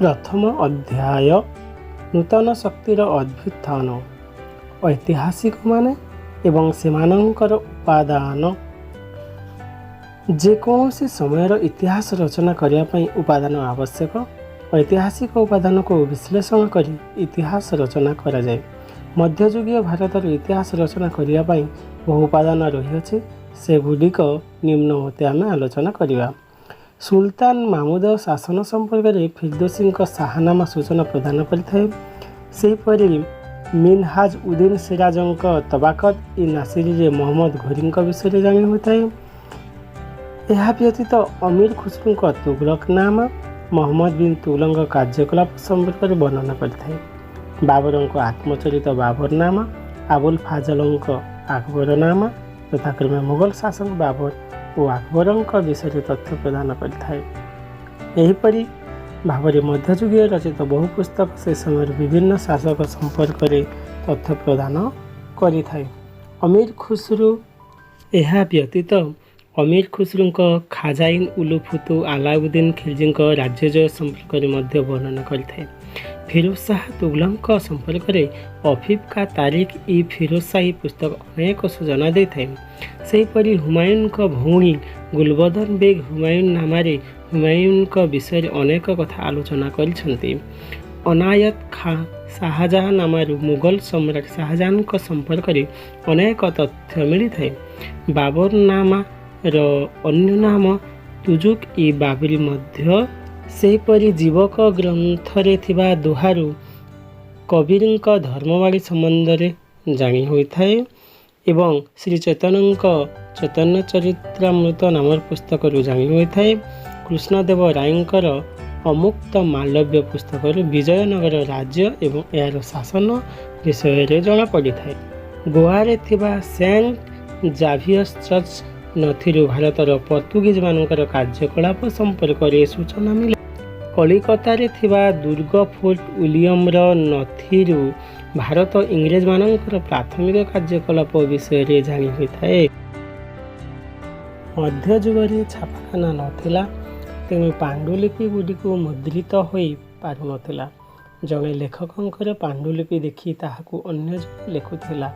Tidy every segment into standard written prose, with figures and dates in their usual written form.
प्रथम अध्याय नूतन शक्तिर अभ्युत्थान ऐतिहासिक माने एवं सेमानंकर उपादान। जेकोसी समयर इतिहास रचना करने उपादान आवश्यक। ऐतिहासिक उपादान को विश्लेषण करी इतिहास रचना करा जाए। मध्ययुगीय भारतर इतिहास रचना करने बहु उपादान रही सेगुड़िक निम्न मते आम आलोचना करवा। सुल्तान मामुद शासन संपर्क में फिरदोसी शाहनामा सूचना प्रदान करें। मिनहाज उद्दीन सिराजों तबाकत इ नासिरी मोहम्मद घोरी विषय जानी होता है। यह व्यतीत अमीर खुसरू तुगलकनामा मोहम्मद बिन तुगलक कार्यकलाप संपर्क में वर्णना करें। बाबर आत्मचरित बाबरनामा, आबुल फाजलों अकबरनामा तथा क्रमे मुगल शासक बाबर और अकबरों विषय तथ्य प्रदान करें। भाव मध्ययुगीय रचित बहु पुस्तक से समय विभिन्न शासक संपर्क में तथ्य प्रदान करें। अमीर खुसरू यह व्यतीत अमीर खुसरू खाजाइन उलुफुतु अलाउद्दीन खिलजी राज्यजय संपर्क में वर्णना करें। फिरोज शाह तुगलक संपर्क में अफीफ का तारीख इ फिरोज शाही पुस्तक अनेक सूचना देता है। सेहीपरि हुमायून भौणी गुलबदन बेग हुमायून नामारे हुमायून विषय अनेक कथा आलोचना करछन्ति। अनायत खां शाहजहां नामारू मुगल सम्राट शाहजहां संपर्क में अनेक तथ्य मिलता है। बाबर नामा रो अन्य नाम तुजुक इ बाबरी मध्य। सेहीपरि जीवक ग्रंथरे थिबा दोहारू कबीर धर्मवाणी संबंध में जानी होता है एवं श्री चैतन्य चैतन्य चरित्रामृत नाम पुस्तक जानी होता है। कृष्णदेव रायकर अमुक्त मालव्य पुस्तक विजयनगर राज्य एवं यार शासन विषय जना पड़ी था। गोवारे थिबा सेंट जाभियर्स चर्च नथिरू भारतर पोर्तुगीज मानकर कार्यकलाप संपर्क में सूचना मिले। कलिकतारे थिबा दुर्ग फोर्ट विलियम नथिरू भारत इंग्रेज मानकर प्राथमिक कार्यकलाप विषय जानी होता है। मध्ययुग छापाखाना नथिला, तेणु पांडुलिपि गुड़िक मुद्रित हो पारु नथिला। जड़े लेखकर पांडुलिपि देखि ताहाकु अन्य जने लेखुथिला।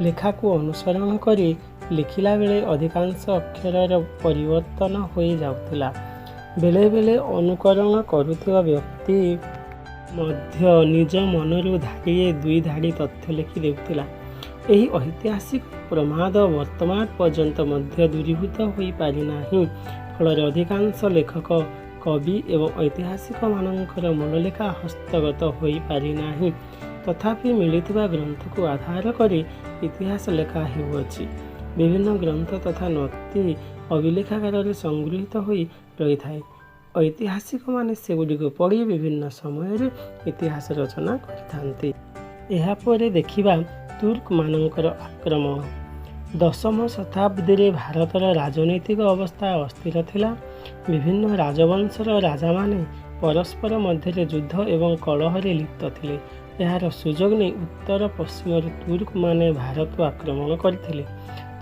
लेखा को अनुसरण करी लिखिला बेले अधिकांश अक्षर परिवर्तन हो जाउथिला। बेले बेले अनुकरण करुथिबा व्यक्ति मध्य निज मनरू धाड़िए दुई धाड़ी तथ्य लिखि देउथिला। एही ऐतिहासिक प्रमाद वर्तमान पर्यंत मध्य दूरीभूत हो पारि नाही। फल अधिकांश लेखक कवि एवं ऐतिहासिक मानकर मूललेखा हस्तगत हो पारि नाही। तथापि मिलिथिबा ग्रंथ को आधार करी इतिहास लेखा हेउअछि। विभिन्न ग्रंथ तथा नथी अभिलेखागार संगृहीत हो रही थाए। ऐतिहासिक माने सेगुड़िक पढ़ी विभिन्न समय इतिहास रचना करथांती। एहा परे देखिबा तुर्क मानकर आक्रमण। दशम शताब्दी भारतर राजनैतिक अवस्था अस्थिर थिला। विभिन्न राजवंशर राजा माने परस्पर मध्य युद्ध एवं कलह लिप्त थिले। यार सुजोग नहीं उत्तर पश्चिम तुर्क माने भारत को आक्रमण करथिले।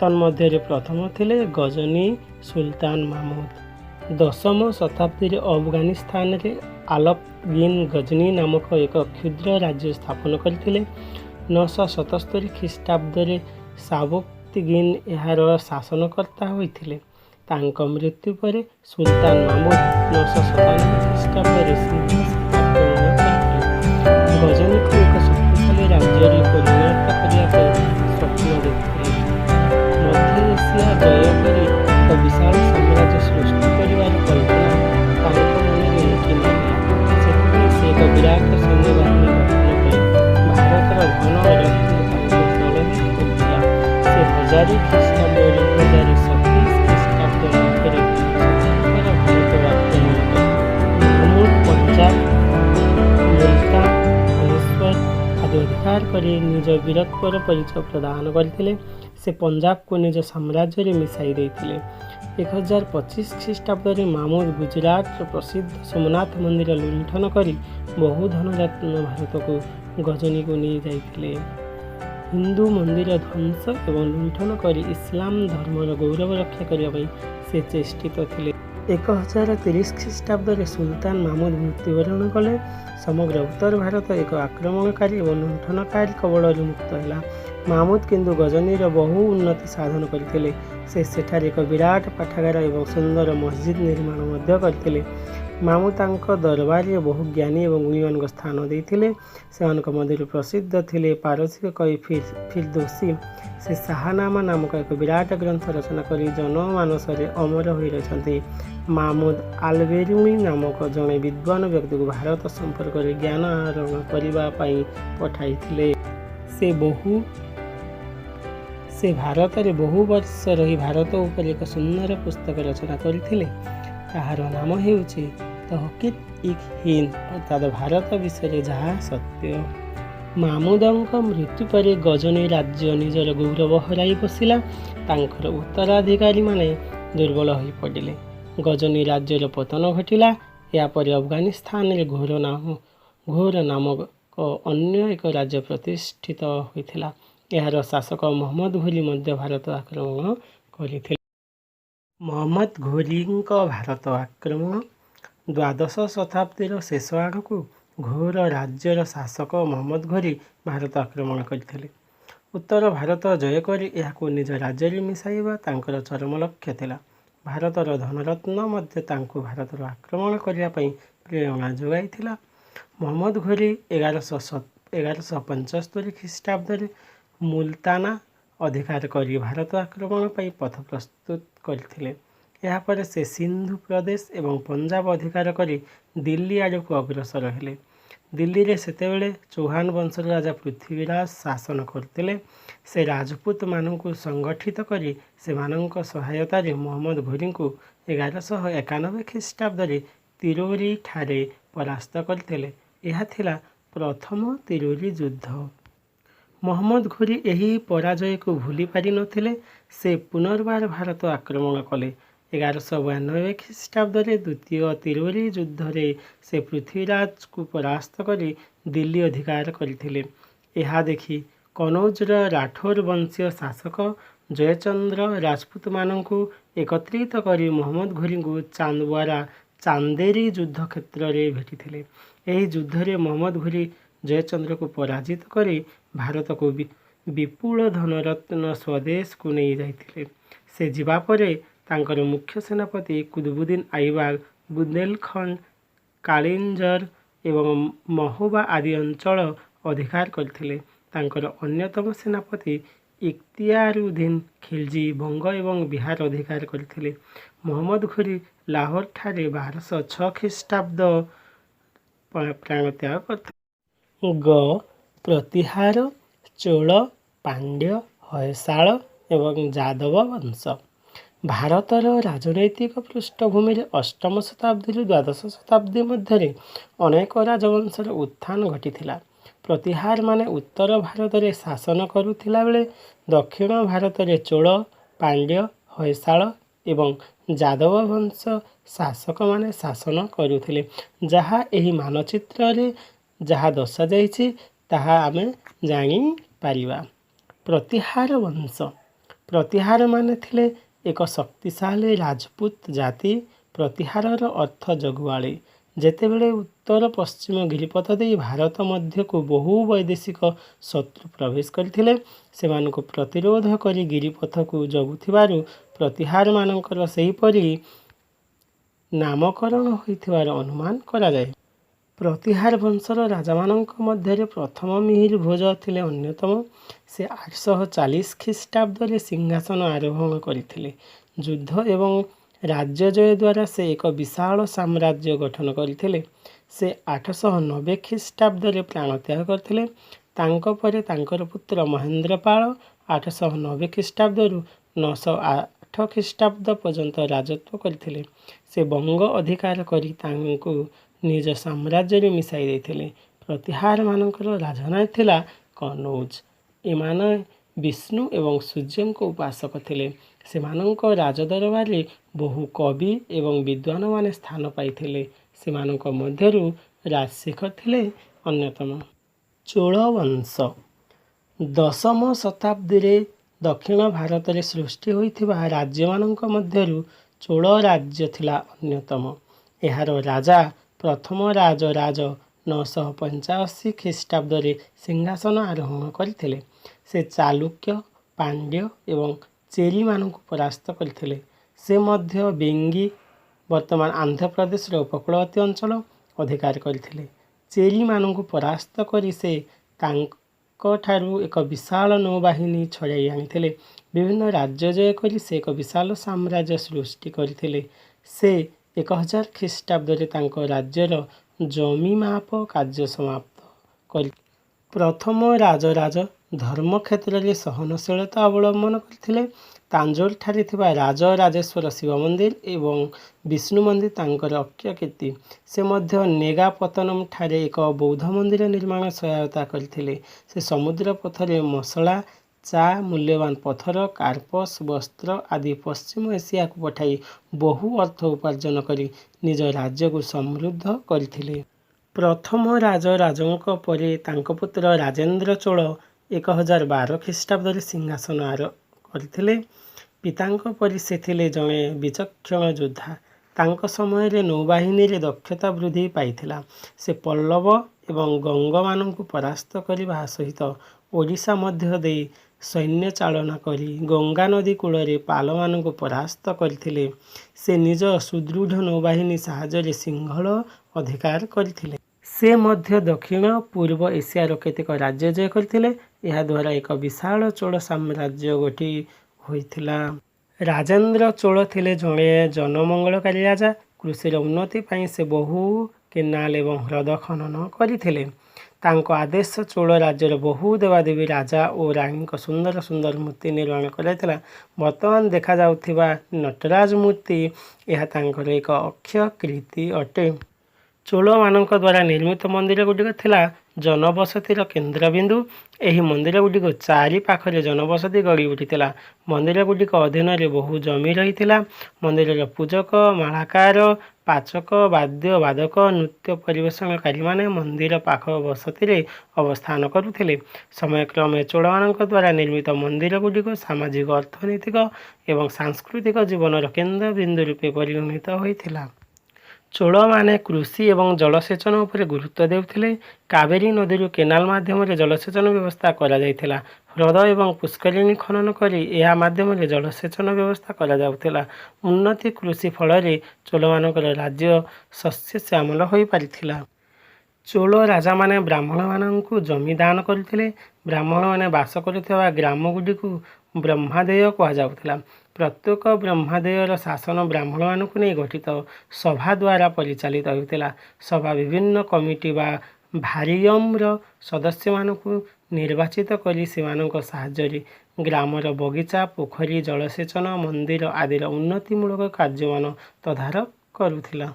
तन्मध्य प्रथम थिले गजनी सुल्तान मामूद। दशम शताब्दी अफगानिस्तान रे आलपगीन गजनी नामक एक क्षुद्र राज्य स्थापन करथिले। 977 ख्रीष्टाब्द साबुक्तिगीन यार शासनकर्ता होइथिले। तांको मृत्यु पर सुल्तान मामूद 997 ख्रीष्टाब्द सिंहासन आक्रमण करथिले। गजनी को एक शक्तिशाली राज्य परिणत करने स्वप्न देखिले। मध्य एशिया जय कर एक विशाल साम्राज्य सृष्टि कर कल्पना मन में से एक विराट सैन्य बाहिनी गठन कर भारतर घन अरण्य से हजारी ख्रीष्टाब्द 1037 ख्रीष्टाब्द मध्य भारत आक्रमण कर पंजाब मुल्तान आदि अधिकार कर निज वीरत्वर परिचय प्रदान करथिले। से पंजाब को निज साम्राज्य में मिसाई देथिले। 1025 ख्रीष्टाब्द मामूद गुजरात प्रसिद्ध सोमनाथ मंदिर लुंठन कर बहु धनरत्न भारत को गजनी को नहीं जाइथिले। हिंदू मंदिर ध्वंस एवं लुंठन कर इस्लाम धर्मर गौरव रक्षा करने से चेष्टित थिले। 1030 ଖ୍ରୀଷ୍ଟାବ୍ଦରେ ସୁଲତାନ ମାମୁଦ ମୃତ୍ୟୁବରଣ କଲେ। ସମଗ୍ର ଉତ୍ତର ଭାରତ ଏକ ଆକ୍ରମଣକାରୀ ଏବଂ ଲୁଣ୍ଠନକାରୀ କବଳରୁ ମୁକ୍ତ ହେଲା। ମାମୁଦ କିନ୍ତୁ ଗଜନୀର ବହୁ ଉନ୍ନତି ସାଧନ କରିଥିଲେ। ସେ ସେଠାରେ ଏକ ବିରାଟ ପାଠାଗାର ଏବଂ ସୁନ୍ଦର ମସଜିଦ ନିର୍ମାଣ ମଧ୍ୟ କରିଥିଲେ। ମାମୁଦ ତାଙ୍କ ଦରବାରରେ ବହୁ ଜ୍ଞାନୀ ଏବଂ ଗୁଣୀମାନଙ୍କୁ ସ୍ଥାନ ଦେଇଥିଲେ। ସେମାନଙ୍କ ମଧ୍ୟରୁ ପ୍ରସିଦ୍ଧ ଥିଲେ ପାରସିକ କବି ଫିରଦୌସୀ। ସେ ଶାହନାମା ନାମକ ଏକ ବିରାଟ ଗ୍ରନ୍ଥ ରଚନା କରି ଜନମାନସରେ ଅମର ହୋଇ ରହିଛନ୍ତି। ମାମୁଦ ଆଲବେରୁଣି ନାମକ ଜଣେ ବିଦ୍ୱାନ ବ୍ୟକ୍ତିକୁ ଭାରତ ସମ୍ପର୍କରେ ଜ୍ଞାନ ଆହରଣ କରିବା ପାଇଁ ପଠାଇଥିଲେ। ସେ ଭାରତରେ ବହୁ ବର୍ଷ ରହି ଭାରତ ଉପରେ ଏକ ସୁନ୍ଦର ପୁସ୍ତକ ରଚନା କରିଥିଲେ। ତାହାର ନାମ ହେଉଛି ତହକିକ-ଇ-ହିନ୍ଦ, ଅର୍ଥାତ୍ ଭାରତ ବିଷୟରେ ଯାହା ସତ୍ୟ। ମାମୁଦଙ୍କ ମୃତ୍ୟୁ ପରେ ଗଜନୀ ରାଜ୍ୟ ନିଜର ଗୌରବ ହରାଇ ବସିଲା। ତାଙ୍କର ଉତ୍ତରାଧିକାରୀମାନେ ଦୁର୍ବଳ ହୋଇପଡ଼ିଲେ। ଗଜନୀ ରାଜ୍ୟର ପତନ ଘଟିଲା। ଏହାପରେ ଆଫଗାନିସ୍ତାନରେ ଘୋର ନାମକ ଅନ୍ୟ ଏକ ରାଜ୍ୟ ପ୍ରତିଷ୍ଠିତ ହୋଇଥିଲା। ଏହାର ଶାସକ ମହମ୍ମଦ ଘୋରୀ ମଧ୍ୟ ଭାରତ ଆକ୍ରମଣ କରିଥିଲେ। ମହମ୍ମଦ ଘୋରୀଙ୍କ ଭାରତ ଆକ୍ରମଣ। ଦ୍ୱାଦଶ ଶତାବ୍ଦୀର ଶେଷ ଆଡ଼କୁ ଘୋର ରାଜ୍ୟର ଶାସକ ମହମ୍ମଦ ଘୋରୀ ଭାରତ ଆକ୍ରମଣ କରିଥିଲେ। ଉତ୍ତର ଭାରତ ଜୟ କରି ଏହାକୁ ନିଜ ରାଜ୍ୟରେ ମିଶାଇବା ତାଙ୍କର ଚରମ ଲକ୍ଷ୍ୟ ଥିଲା। ଭାରତର ଧନରତ୍ନ ମଧ୍ୟ ତାଙ୍କୁ ଭାରତର ଆକ୍ରମଣ କରିବା ପାଇଁ ପ୍ରେରଣା ଯୋଗାଇଥିଲା। ମହମ୍ମଦ ଘୋରୀ 1175 ଖ୍ରୀଷ୍ଟାବ୍ଦରେ ମୁଲତାନା ଅଧିକାର କରି ଭାରତ ଆକ୍ରମଣ ପାଇଁ ପଥ ପ୍ରସ୍ତୁତ କରିଥିଲେ। ଏହାପରେ ସେ ସିନ୍ଧୁ ପ୍ରଦେଶ ଏବଂ ପଞ୍ଜାବ ଅଧିକାର କରି ଦିଲ୍ଲୀ ଆଡ଼କୁ ଅଗ୍ରସର ହେଲେ। ଦିଲ୍ଲୀରେ ସେତେବେଳେ ଚୌହାନ ବଂଶର ରାଜା ପୃଥ୍ୱୀରାଜ ଶାସନ କରୁଥିଲେ। ସେ ରାଜପୁତମାନଙ୍କୁ ସଂଗଠିତ କରି ସେମାନଙ୍କ ସହାୟତାରେ ମହମ୍ମଦ ଘୋରୀଙ୍କୁ 1191 ଖ୍ରୀଷ୍ଟାବ୍ଦରେ ତିରୋରୀ ଠାରେ ପରାସ୍ତ କରିଥିଲେ। ଏହା ଥିଲା ପ୍ରଥମ ତିରୋରୀ ଯୁଦ୍ଧ। ମହମ୍ମଦ ଘୋରୀ ଏହି ପରାଜୟକୁ ଭୁଲି ପାରିନଥିଲେ। ସେ ପୁନର୍ବାର ଭାରତ ଆକ୍ରମଣ କଲେ। 1192 ଖ୍ରୀଷ୍ଟାବ୍ଦରେ ଦ୍ୱିତୀୟ ତିରୋରୀ ଯୁଦ୍ଧରେ ସେ ପୃଥ୍ୱୀରାଜକୁ ପରାସ୍ତ କରି ଦିଲ୍ଲୀ ଅଧିକାର କରିଥିଲେ। ଏହା ଦେଖି କନୌଜର ରାଠୋର ବଂଶୀୟ ଶାସକ ଜୟଚନ୍ଦ୍ର ରାଜପୁତମାନଙ୍କୁ ଏକତ୍ରିତ କରି ମହମ୍ମଦ ଘୋରୀଙ୍କୁ ଚାନ୍ଦୱାରା ଚାନ୍ଦେରୀ ଯୁଦ୍ଧକ୍ଷେତ୍ରରେ ଭେଟିଥିଲେ। ଏହି ଯୁଦ୍ଧରେ ମହମ୍ମଦ ଘୋରୀ ଜୟଚନ୍ଦ୍ରକୁ ପରାଜିତ କରି ଭାରତକୁ ବିପୁଳ ଧନରତ୍ନ ସ୍ୱଦେଶକୁ ନେଇ ଯାଇଥିଲେ। ସେ ଯିବା ପରେ ତାଙ୍କର ମୁଖ୍ୟ ସେନାପତି କୁତୁବୁଦ୍ଦିନ ଆଇବକ ବୁନ୍ଦେଲଖଣ୍ଡ, କାଳିଞ୍ଜର ଏବଂ ମହୋବା ଆଦି ଅଞ୍ଚଳ ଅଧିକାର କରିଥିଲେ। ତାଙ୍କର ଅନ୍ୟତମ ସେନାପତି ଇଖତିୟାରୁଦ୍ଦିନ ଖିଲଜୀ ବଙ୍ଗ ଏବଂ ବିହାର ଅଧିକାର କରିଥିଲେ। ମହମ୍ମଦ ଘୋରୀ ଲାହୋର ଠାରେ 1206 ଖ୍ରୀଷ୍ଟାବ୍ଦ ପ୍ରାଣତ୍ୟାଗ କରିଥିଲେ। ପ୍ରତିହାର, ଚୋଳ, ପାଣ୍ଡ୍ୟ, ହୟଶାଳ ଏବଂ ଯାଦବ ବଂଶ। ଭାରତର ରାଜନୈତିକ ପୃଷ୍ଠଭୂମିରେ ଅଷ୍ଟମ ଶତାବ୍ଦୀରୁ ଦ୍ୱାଦଶ ଶତାବ୍ଦୀ ମଧ୍ୟରେ ଅନେକ ରାଜବଂଶର ଉତ୍ଥାନ ଘଟିଥିଲା। ପ୍ରତିହାରମାନେ ଉତ୍ତର ଭାରତରେ ଶାସନ କରୁଥିଲା ବେଳେ ଦକ୍ଷିଣ ଭାରତରେ ଚୋଳ, ପାଣ୍ଡ୍ୟ, ହୟଶାଳ ଏବଂ ଯାଦବ ବଂଶ ଶାସକମାନେ ଶାସନ କରୁଥିଲେ। ଯାହା ଏହି ମାନଚିତ୍ରରେ ଯାହା ଦର୍ଶାଯାଇଛି ତାହା ଆମେ ଜାଣିପାରିବା। ପ୍ରତିହାର ବଂଶ। ପ୍ରତିହାରମାନେ ଥିଲେ ଏକ ଶକ୍ତିଶାଳୀ ରାଜପୁତ ଜାତି। ପ୍ରତିହାରର ଅର୍ଥ ଜଗୁଆଳି। ଯେତେବେଳେ ଉତ୍ତର ପଶ୍ଚିମ ଗିରିପଥ ଦେଇ ଭାରତ ମଧ୍ୟକୁ ବହୁ ବୈଦେଶିକ ଶତ୍ରୁ ପ୍ରବେଶ କରିଥିଲେ, ସେମାନଙ୍କୁ ପ୍ରତିରୋଧ କରି ଗିରିପଥକୁ ଜଗୁଥିବାରୁ ପ୍ରତିହାରମାନଙ୍କର ସେହିପରି ନାମକରଣ ହୋଇଥିବାର ଅନୁମାନ କରାଯାଏ। ପ୍ରତିହାର ବଂଶର ରାଜାମାନଙ୍କ ମଧ୍ୟରେ ପ୍ରଥମ ମିହିର ଭୋଜ ଥିଲେ ଅନ୍ୟତମ। ସେ 840 ଖ୍ରୀଷ୍ଟାବ୍ଦରେ ସିଂହାସନ ଆରୋହଣ କରିଥିଲେ। ଯୁଦ୍ଧ ଏବଂ ରାଜ୍ୟଜୟ ଦ୍ୱାରା ସେ ଏକ ବିଶାଳ ସାମ୍ରାଜ୍ୟ ଗଠନ କରିଥିଲେ। ସେ 890 ଖ୍ରୀଷ୍ଟାବ୍ଦରେ ପ୍ରାଣତ୍ୟାଗ କରିଥିଲେ। ତାଙ୍କ ପରେ ତାଙ୍କର ପୁତ୍ର ମହେନ୍ଦ୍ରପାଳ 890 ଖ୍ରୀଷ୍ଟାବ୍ଦରୁ 908 ଖ୍ରୀଷ୍ଟାବ୍ଦ ପର୍ଯ୍ୟନ୍ତ ରାଜତ୍ୱ କରିଥିଲେ। ସେ ବଙ୍ଗ ଅଧିକାର କରି ତାଙ୍କୁ ନିଜ ସାମ୍ରାଜ୍ୟରେ ମିଶାଇ ଦେଇଥିଲେ। ପ୍ରତିହାରମାନଙ୍କର ରାଜଧାନୀ ଥିଲା କନୌଜ। ଏମାନେ ବିଷ୍ଣୁ ଏବଂ ସୂର୍ଯ୍ୟଙ୍କ ଉପାସକ ଥିଲେ। ସେମାନଙ୍କ ରାଜଦରବାରରେ ବହୁ କବି ଏବଂ ବିଦ୍ୱାନମାନେ ସ୍ଥାନ ପାଇଥିଲେ। ସେମାନଙ୍କ ମଧ୍ୟରୁ ରାଜଶେଖର ଥିଲେ ଅନ୍ୟତମ। ଚୋଳ ବଂଶ। ଦଶମ ଶତାବ୍ଦୀରେ ଦକ୍ଷିଣ ଭାରତରେ ସୃଷ୍ଟି ହୋଇଥିବା ରାଜ୍ୟମାନଙ୍କ ମଧ୍ୟରୁ ଚୋଳ ରାଜ୍ୟ ଥିଲା ଅନ୍ୟତମ। ଏହାର ରାଜା ପ୍ରଥମ ରାଜରାଜ 985 ଖ୍ରୀଷ୍ଟାବ୍ଦରେ ସିଂହାସନ ଆରୋହଣ କରିଥିଲେ। ସେ ଚାଲୁକ୍ୟ, ପାଣ୍ଡ୍ୟ ଏବଂ ଚେରିମାନଙ୍କୁ ପରାସ୍ତ କରିଥିଲେ। ସେ ମଧ୍ୟ ବେଙ୍ଗୀ, ବର୍ତ୍ତମାନ ଆନ୍ଧ୍ରପ୍ରଦେଶର ଉପକୂଳବର୍ତ୍ତୀ ଅଞ୍ଚଳ ଅଧିକାର କରିଥିଲେ। ଚେରିମାନଙ୍କୁ ପରାସ୍ତ କରି ସେ ତାଙ୍କଠାରୁ ଏକ ବିଶାଳ ନୌବାହିନୀ ଛଡ଼ାଇ ଆଣିଥିଲେ। ବିଭିନ୍ନ ରାଜ୍ୟ ଜୟ କରି ସେ ଏକ ବିଶାଳ ସାମ୍ରାଜ୍ୟ ସୃଷ୍ଟି କରିଥିଲେ। ସେ 1000 ଖ୍ରୀଷ୍ଟାବ୍ଦରେ ତାଙ୍କ ରାଜ୍ୟର ଜମିମାପ କାର୍ଯ୍ୟ ସମାପ୍ତ କରି ପ୍ରଥମ ରାଜରାଜ ଧର୍ମ କ୍ଷେତ୍ରରେ ସହନଶୀଳତା ଅବଲମ୍ବନ କରିଥିଲେ। ତାଞ୍ଜୋରଠାରେ ଥିବା ରାଜରାଜେଶ୍ୱର ଶିବ ମନ୍ଦିର ଏବଂ ବିଷ୍ଣୁ ମନ୍ଦିର ତାଙ୍କର ଅକ୍ଷୟ କୀର୍ତ୍ତି। ସେ ମଧ୍ୟ ନେଗାପତନମ୍ ଠାରେ ଏକ ବୌଦ୍ଧ ମନ୍ଦିର ନିର୍ମାଣ ସହାୟତା କରିଥିଲେ। ସେ ସମୁଦ୍ର ପଥରେ ମସଲା, ଚା, ମୂଲ୍ୟବାନ ପଥର, କାର୍ପସ, ବସ୍ତ୍ର ଆଦି ପଶ୍ଚିମ ଏସିଆକୁ ପଠାଇ ବହୁ ଅର୍ଥ ଉପାର୍ଜନ କରି ନିଜ ରାଜ୍ୟକୁ ସମୃଦ୍ଧ କରିଥିଲେ। ପ୍ରଥମ ରାଜରାଜଙ୍କ ପରେ ତାଙ୍କ ପୁତ୍ର ରାଜେନ୍ଦ୍ର ଚୋଳ 1012 ଖ୍ରୀଷ୍ଟାବ୍ଦରେ ସିଂହାସନ ଆରୋହଣ କରିଥିଲେ। ପିତାଙ୍କ ପରି ସେ ଥିଲେ ଜଣେ ବିଚକ୍ଷଣ ଯୋଦ୍ଧା। ତାଙ୍କ ସମୟରେ ନୌବାହିନୀରେ ଦକ୍ଷତା ବୃଦ୍ଧି ପାଇଥିଲା। ସେ ପଲ୍ଲବ ଏବଂ ଗଙ୍ଗମାନଙ୍କୁ ପରାସ୍ତ କରିବା ସହିତ ଓଡ଼ିଶା ମଧ୍ୟ ଦେଇ ସୈନ୍ୟ ଚାଳନା କରି ଗଙ୍ଗା ନଦୀ କୂଳରେ ପାଲମାନଙ୍କୁ ପରାସ୍ତ କରିଥିଲେ। ସେ ନିଜ ସୁଦୃଢ଼ ନୌବାହିନୀ ସାହାଯ୍ୟରେ ସିଂହଳ ଅଧିକାର କରିଥିଲେ। ସେ ମଧ୍ୟ ଦକ୍ଷିଣ ପୂର୍ବ ଏସିଆର କେତେକ ରାଜ୍ୟ ଜୟ କରିଥିଲେ। ଏହାଦ୍ୱାରା ଏକ ବିଶାଳ ଚୋଳ ସାମ୍ରାଜ୍ୟ ଗଠି ହୋଇଥିଲା। ରାଜେନ୍ଦ୍ର ଚୋଳ ଥିଲେ ଜଣେ ଜନମଙ୍ଗଳକାରୀ ରାଜା। କୃଷିର ଉନ୍ନତି ପାଇଁ ସେ ବହୁ କେନାଲ ଏବଂ ହ୍ରଦ ଖନନ କରିଥିଲେ। ତାଙ୍କ ଆଦେଶ ଚୋଳ ରାଜ୍ୟର ବହୁ ଦେବାଦେବୀ, ରାଜା ଓ ରାଣୀଙ୍କ ସୁନ୍ଦର ସୁନ୍ଦର ମୂର୍ତ୍ତି ନିର୍ମାଣ କରାଯାଇଥିଲା। ବର୍ତ୍ତମାନ ଦେଖାଯାଉଥିବା ନଟରାଜ ମୂର୍ତ୍ତି ଏହା ତାଙ୍କର ଏକ ଅକ୍ଷୟ କୀର୍ତ୍ତି ଅଟେ। ଚୋଳମାନଙ୍କ ଦ୍ୱାରା ନିର୍ମିତ ମନ୍ଦିରଗୁଡ଼ିକ ଥିଲା ଜନବସତିର କେନ୍ଦ୍ରବିନ୍ଦୁ। ଏହି ମନ୍ଦିରଗୁଡ଼ିକ ଚାରି ପାଖରେ ଜନବସତି ଗଢ଼ି ଉଠିଥିଲା। ମନ୍ଦିରଗୁଡ଼ିକ ଅଧୀନରେ ବହୁ ଜମି ରହିଥିଲା। ମନ୍ଦିରର ପୂଜକ, ମାଳାକାର, ପାଚକ, ବାଦ୍ୟ ବାଦକ, ନୃତ୍ୟ ପରିବେଷଣକାରୀମାନେ ମନ୍ଦିର ପାଖ ବସତିରେ ଅବସ୍ଥାନ କରୁଥିଲେ। ସମୟକ୍ରମେ ଚୋଳମାନଙ୍କ ଦ୍ୱାରା ନିର୍ମିତ ମନ୍ଦିରଗୁଡ଼ିକ ସାମାଜିକ, ଅର୍ଥନୈତିକ ଏବଂ ସାଂସ୍କୃତିକ ଜୀବନର କେନ୍ଦ୍ରବିନ୍ଦୁ ରୂପେ ପରିଗଣିତ ହୋଇଥିଲା। ଚୋଳମାନେ କୃଷି ଏବଂ ଜଳସେଚନ ଉପରେ ଗୁରୁତ୍ୱ ଦେଉଥିଲେ। କାବେରୀ ନଦୀରୁ କେନାଲ ମାଧ୍ୟମରେ ଜଳସେଚନ ବ୍ୟବସ୍ଥା କରାଯାଇଥିଲା। ହ୍ରଦ ଏବଂ ପୁଷ୍କରିଣୀ ଖନନ କରି ଏହା ମାଧ୍ୟମରେ ଜଳସେଚନ ବ୍ୟବସ୍ଥା କରାଯାଉଥିଲା। ଉନ୍ନତି କୃଷି ଫଳରେ ଚୋଳମାନଙ୍କର ରାଜ୍ୟ ଶସ୍ୟଶ୍ୟାମଳ ହୋଇପାରିଥିଲା। ଚୋଳ ରାଜାମାନେ ବ୍ରାହ୍ମଣମାନଙ୍କୁ ଜମି ଦାନ କରୁଥିଲେ। ବ୍ରାହ୍ମଣମାନେ ବାସ କରୁଥିବା ଗ୍ରାମଗୁଡ଼ିକୁ ବ୍ରହ୍ମାଦେୟ କୁହାଯାଉଥିଲା। ପ୍ରତ୍ୟେକ ବ୍ରହ୍ମାଦେୟର ଶାସନ ବ୍ରାହ୍ମଣମାନଙ୍କୁ ନେଇ ଗଠିତ ସଭା ଦ୍ୱାରା ପରିଚାଳିତ ହେଉଥିଲା। ସଭା ବିଭିନ୍ନ କମିଟି ବା ଭାରିୟମ୍ର ସଦସ୍ୟମାନଙ୍କୁ ନିର୍ବାଚିତ କରି ସେମାନଙ୍କ ସାହାଯ୍ୟରେ ଗ୍ରାମର ବଗିଚା, ପୋଖରୀ, ଜଳସେଚନ, ମନ୍ଦିର ଆଦିର ଉନ୍ନତିମୂଳକ କାର୍ଯ୍ୟମାନ ତଦାରଖ କରୁଥିଲା।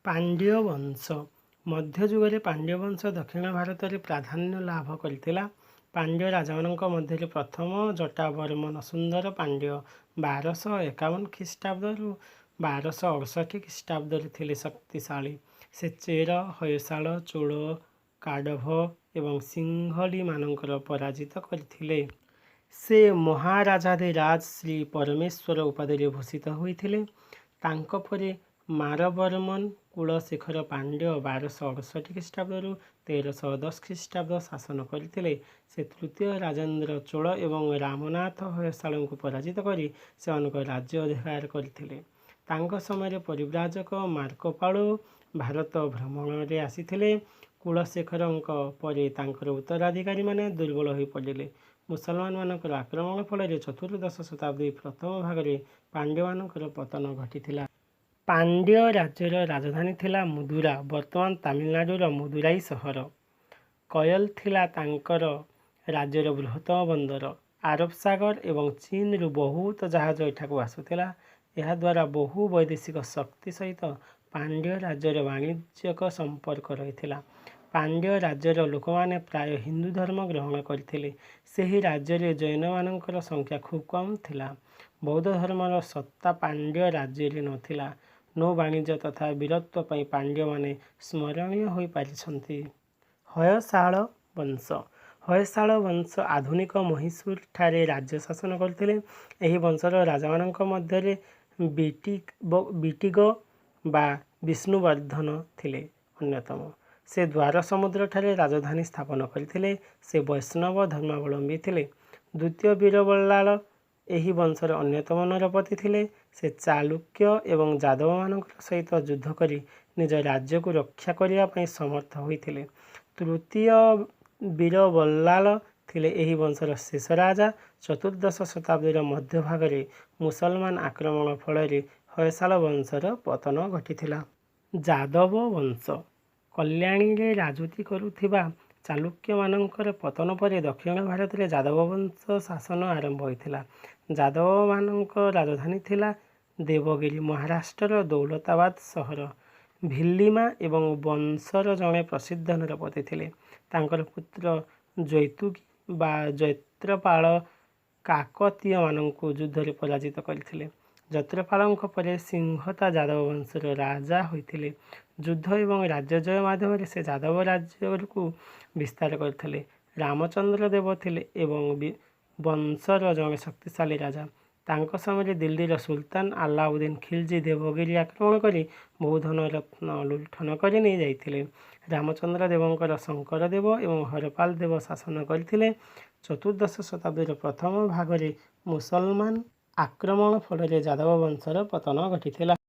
ପାଣ୍ଡ୍ୟ ବଂଶ ମଧ୍ୟଯୁଗରେ ପାଣ୍ଡ୍ୟ ବଂଶ ଦକ୍ଷିଣ ଭାରତରେ ପ୍ରାଧାନ୍ୟ ଲାଭ କରିଥିଲା। ପାଣ୍ଡ୍ୟ ରାଜାମାନଙ୍କ ମଧ୍ୟରେ ପ୍ରଥମ ଜଟାବର୍ମନ ସୁନ୍ଦର ପାଣ୍ଡ୍ୟ 1251 ଖ୍ରୀଷ୍ଟାବ୍ଦରୁ 1268 ଖ୍ରୀଷ୍ଟାବ୍ଦରେ ଥିଲେ ଶକ୍ତିଶାଳୀ। ସେ ଚେର, ହୟଶାଳ, ଚୋଳ, କାଡଭ ଏବଂ ସିଂହଳୀମାନଙ୍କର ପରାଜିତ କରିଥିଲେ। ସେ ମହାରାଜାଧିରାଜ ଶ୍ରୀ ପରମେଶ୍ୱର ଉପାଧିରେ ଭୂଷିତ ହୋଇଥିଲେ। ତାଙ୍କ ପରେ ମାରବର୍ମନ କୁଳଶେଖର ପାଣ୍ଡ୍ୟ 1268 ଖ୍ରୀଷ୍ଟାବ୍ଦରୁ 1310 ଖ୍ରୀଷ୍ଟାବ୍ଦ ଶାସନ କରିଥିଲେ। ସେ ତୃତୀୟ ରାଜେନ୍ଦ୍ର ଚୋଳ ଏବଂ ରାମନାଥ ହୟଶାଳଙ୍କୁ ପରାଜିତ କରି ସେମାନଙ୍କ ରାଜ୍ୟ ଅଧିକାର କରିଥିଲେ। ତାଙ୍କ ସମୟରେ ପରିବ୍ରାଜକ ମାର୍କୋପାଳୋ ଭାରତ ଭ୍ରମଣରେ ଆସିଥିଲେ। କୁଳଶେଖରଙ୍କ ପରେ ତାଙ୍କର ଉତ୍ତରାଧିକାରୀମାନେ ଦୁର୍ବଳ ହୋଇପଡ଼ିଲେ। ମୁସଲମାନମାନଙ୍କର ଆକ୍ରମଣ ଫଳରେ ଚତୁର୍ଦ୍ଦଶ ଶତାବ୍ଦୀ ପ୍ରଥମ ଭାଗରେ ପାଣ୍ଡ୍ୟମାନଙ୍କର ପତନ ଘଟିଥିଲା। ପାଣ୍ଡ୍ୟ ରାଜ୍ୟର ରାଜଧାନୀ ଥିଲା ମଦୁରା, ବର୍ତ୍ତମାନ ତାମିଲନାଡୁର ମଦୁରାଇ ସହର। କୟଲ ଥିଲା ତାଙ୍କର ରାଜ୍ୟର ବୃହତ୍ତମ ବନ୍ଦର। ଆରବ ସାଗର ଏବଂ ଚୀନରୁ ବହୁତ ଜାହାଜ ଏଠାକୁ ଆସୁଥିଲା। ଏହାଦ୍ୱାରା ବହୁ ବୈଦେଶିକ ଶକ୍ତି ସହିତ ପାଣ୍ଡ୍ୟ ରାଜ୍ୟର ବାଣିଜ୍ୟିକ ସମ୍ପର୍କ ରହିଥିଲା। ପାଣ୍ଡ୍ୟ ରାଜ୍ୟର ଲୋକମାନେ ପ୍ରାୟ ହିନ୍ଦୁ ଧର୍ମ ଗ୍ରହଣ କରିଥିଲେ। ସେହି ରାଜ୍ୟରେ ଜୈନମାନଙ୍କର ସଂଖ୍ୟା ଖୁବ୍ କମ୍ ଥିଲା। ବୌଦ୍ଧ ଧର୍ମର ସତ୍ତା ପାଣ୍ଡ୍ୟ ରାଜ୍ୟରେ ନଥିଲା। ନୌବାଣିଜ୍ୟ ତଥା ବୀରତ୍ୱ ପାଇଁ ପାଣ୍ଡ୍ୟମାନେ ସ୍ମରଣୀୟ ହୋଇପାରିଛନ୍ତି। ହୟଶାଳ ବଂଶ ହୟଶାଳ ବଂଶ ଆଧୁନିକ ମହୀଶୂର ଠାରେ ରାଜ୍ୟ ଶାସନ କରୁଥିଲେ। ଏହି ବଂଶର ରାଜାମାନଙ୍କ ମଧ୍ୟରେ ବିଟିଗ ବା ବିଷ୍ଣୁବର୍ଦ୍ଧନ ଥିଲେ ଅନ୍ୟତମ। ସେ ଦ୍ୱାର ସମୁଦ୍ରଠାରେ ରାଜଧାନୀ ସ୍ଥାପନ କରିଥିଲେ। ସେ ବୈଷ୍ଣବ ଧର୍ମାବଲମ୍ବୀ ଥିଲେ। ଦ୍ୱିତୀୟ ବୀରବଲ୍ଲାଳ ଏହି ବଂଶର ଅନ୍ୟତମ ନରପତି ଥିଲେ। ସେ ଚାଲୁକ୍ୟ ଏବଂ ଯାଦବମାନଙ୍କ ସହିତ ଯୁଦ୍ଧ କରି ନିଜ ରାଜ୍ୟକୁ ରକ୍ଷା କରିବା ପାଇଁ ସମର୍ଥ ହୋଇଥିଲେ। ତୃତୀୟ ବୀରବଲ୍ଲାଳ ଥିଲେ ଏହି ବଂଶର ଶେଷ ରାଜା। ଚତୁର୍ଦ୍ଦଶ ଶତାବ୍ଦୀର ମଧ୍ୟଭାଗରେ ମୁସଲମାନ ଆକ୍ରମଣ ଫଳରେ ହୟସାଳ ବଂଶର ପତନ ଘଟିଥିଲା। ଯାଦବ ବଂଶ କଲ୍ୟାଣୀରେ ରାଜୁତି କରୁଥିବା ଚାଲୁକ୍ୟମାନଙ୍କର ପତନ ପରେ ଦକ୍ଷିଣ ଭାରତରେ ଯାଦବ ବଂଶ ଶାସନ ଆରମ୍ଭ ହୋଇଥିଲା। ଯାଦବମାନଙ୍କ ରାଜଧାନୀ ଥିଲା ଦେବଗିରି। ମହାରାଷ୍ଟ୍ରର ଦୌଲତାବାଦ ସହର। ଭିଲ୍ଲିମା ଏବଂ ବଂଶର ଜଣେ ପ୍ରସିଦ୍ଧ ନରପତି ଥିଲେ। ତାଙ୍କର ପୁତ୍ର ଜୈତୁକି ବା ଜୈତ୍ରପାଳ କାକତୀୟମାନଙ୍କୁ ଯୁଦ୍ଧରେ ପରାଜିତ କରିଥିଲେ। ଜୈତ୍ରପାଳଙ୍କ ପରେ ସିଂହତା ଯାଦବ ବଂଶର ରାଜା ହୋଇଥିଲେ। ଯୁଦ୍ଧ ଏବଂ ରାଜ୍ୟ ଜୟ ମାଧ୍ୟମରେ ସେ ଯାଦବ ରାଜ୍ୟକୁ ବିସ୍ତାର କରିଥିଲେ। ରାମଚନ୍ଦ୍ର ଦେବ ଥିଲେ ଏବଂ ବଂଶର ଜଣେ ଶକ୍ତିଶାଳୀ ରାଜା। ତାଙ୍କ ସମୟରେ ଦିଲ୍ଲୀର ସୁଲତାନ ଆଲାଉଦ୍ଦିନ ଖିଲଜୀ ଦେବଗିରି ଆକ୍ରମଣ କରି ବହୁ ଧନରତ୍ନ ଲୁଣ୍ଠନ କରି ନେଇ ଯାଇଥିଲେ। ରାମଚନ୍ଦ୍ର ଦେବଙ୍କର ଶଙ୍କର ଦେବ ଏବଂ ହରପାଲ ଦେବ ଶାସନ କରିଥିଲେ। ଚତୁର୍ଦ୍ଦଶ ଶତାବ୍ଦୀର ପ୍ରଥମ ଭାଗରେ ମୁସଲମାନ ଆକ୍ରମଣ ଫଳରେ ଯାଦବ ବଂଶର ପତନ ଘଟିଥିଲା।